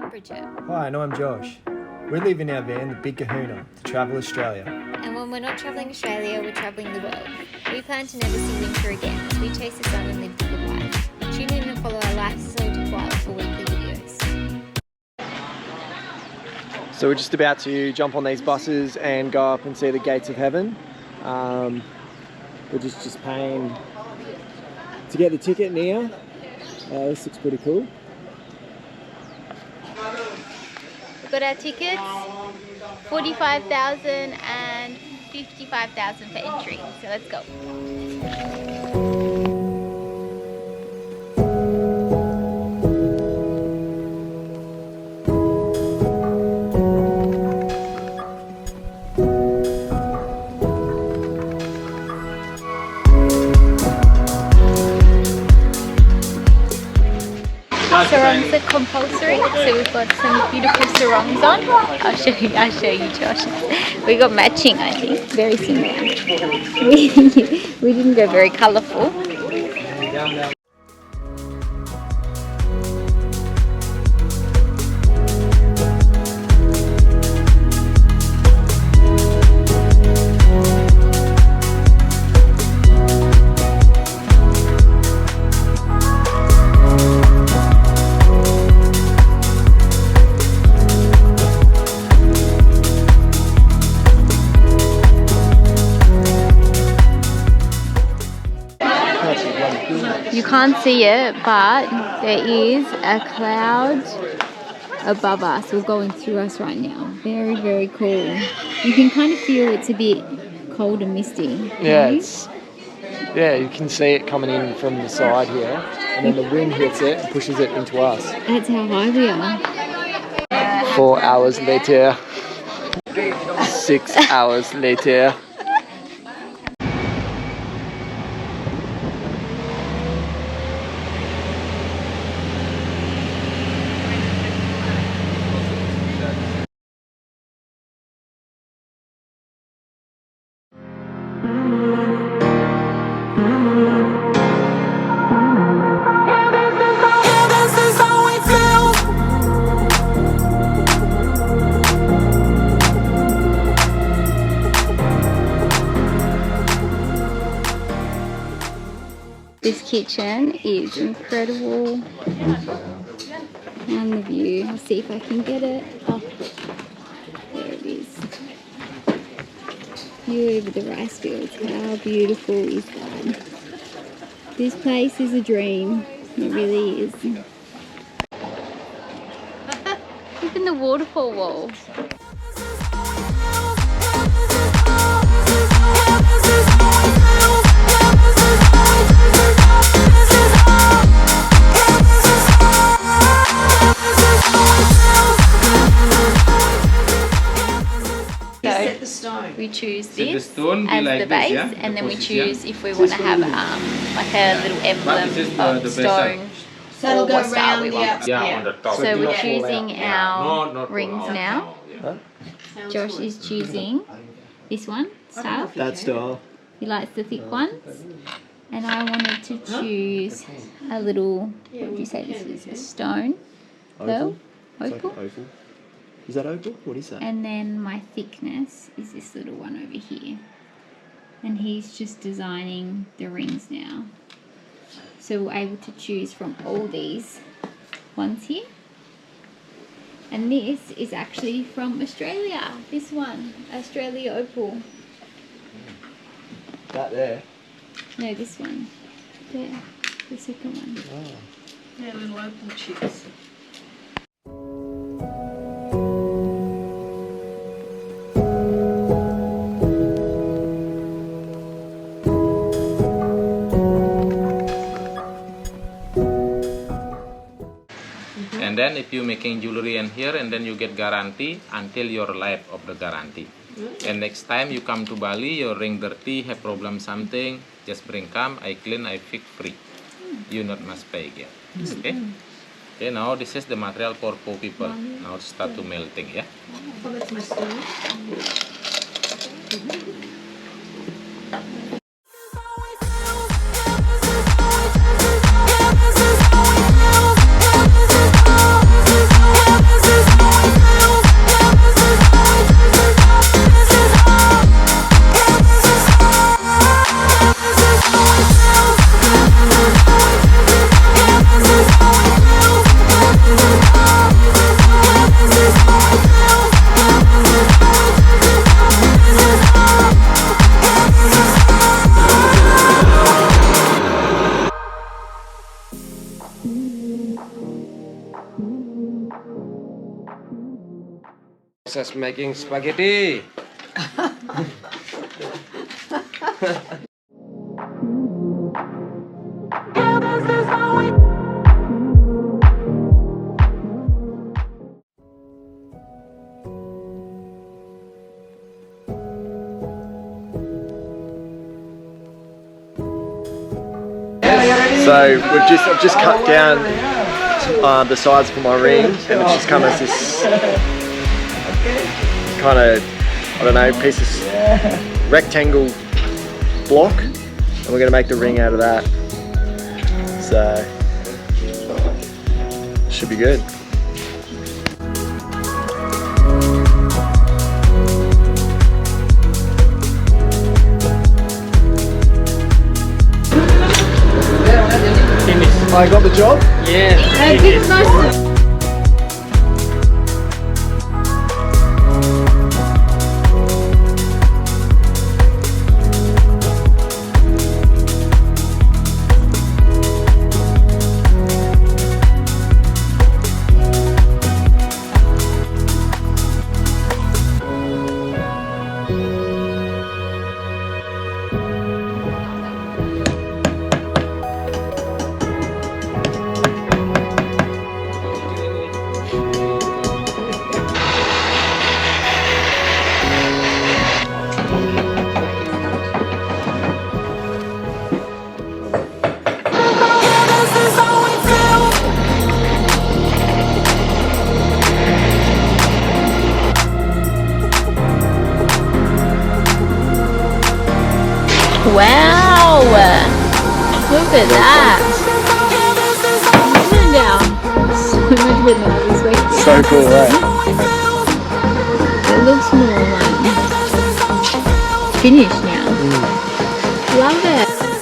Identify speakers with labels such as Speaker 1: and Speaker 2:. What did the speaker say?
Speaker 1: temperature.
Speaker 2: Hi, and I'm Josh. We live in our van, the Big Kahuna, to travel Australia.
Speaker 1: And when we're not travelling Australia, we're travelling the world. We plan to never see winter again as we chase the sun and live the good life. Tune in and follow our lifestyle to for weekly videos.
Speaker 2: So we're just about to jump on these buses and go up and see the gates of heaven. We're just paying to get the ticket now. This looks pretty cool.
Speaker 1: We've got our tickets, 45,000 and 55,000 for entry. So let's go. Sarongs are compulsory, so we've got some beautiful sarongs on. I'll show you, Josh. We got matching, I think, very similar. We didn't go very colourful. You can't see it, but there is a cloud above us or going through us right now. Very, very cool. You can kind of feel it's a bit cold and misty.
Speaker 2: Yeah, you can see it coming in from the side here, and then the wind hits it and pushes it into us.
Speaker 1: That's how high we are.
Speaker 2: 4 hours later. 6 hours later.
Speaker 1: This kitchen is incredible. And the view. I'll see if I can get it. Oh, there it is. View over the rice fields. How beautiful is that? This place is a dream. It really is. Even the waterfall wall. We choose this as the base, yeah? And then we choose if we want to have like a little emblem of stone or what style we want. So we're choosing our rings now. Josh is choosing this one style.
Speaker 2: That style.
Speaker 1: He likes the thick ones. And I wanted to choose a little, what would you say this is? A stone? Pearl? Opal?
Speaker 2: Like opal. Is that opal? What is that?
Speaker 1: And then my thickness is this little one over here. And he's just designing the rings now. So we're able to choose from all these ones here. And this is actually from Australia. This one, Australia Opal.
Speaker 2: That there?
Speaker 1: No, this one. There, the second one.
Speaker 2: Oh.
Speaker 3: Yeah, little opal chips.
Speaker 4: And then if you making jewelry in here, and then you get guarantee until your life of the guarantee. And next time you come to Bali, your ring dirty, have problem something, just bring come, I clean, I fix free. You not must pay again. Okay? Okay, now this is the material for 4 people. Now start to melting, yeah?
Speaker 3: Oh, that's my stone.
Speaker 5: This is how it feels.
Speaker 2: Process making spaghetti. So I've just cut down the sides for my ring, and it's just come as this kind of, I don't know, piece of rectangle block, and we're going to make the ring out of that. So should be good. I got the job?
Speaker 1: Yeah. Wow! Look at that! So much better this way.
Speaker 2: So cool, right?
Speaker 1: It looks more like finished now. Love it!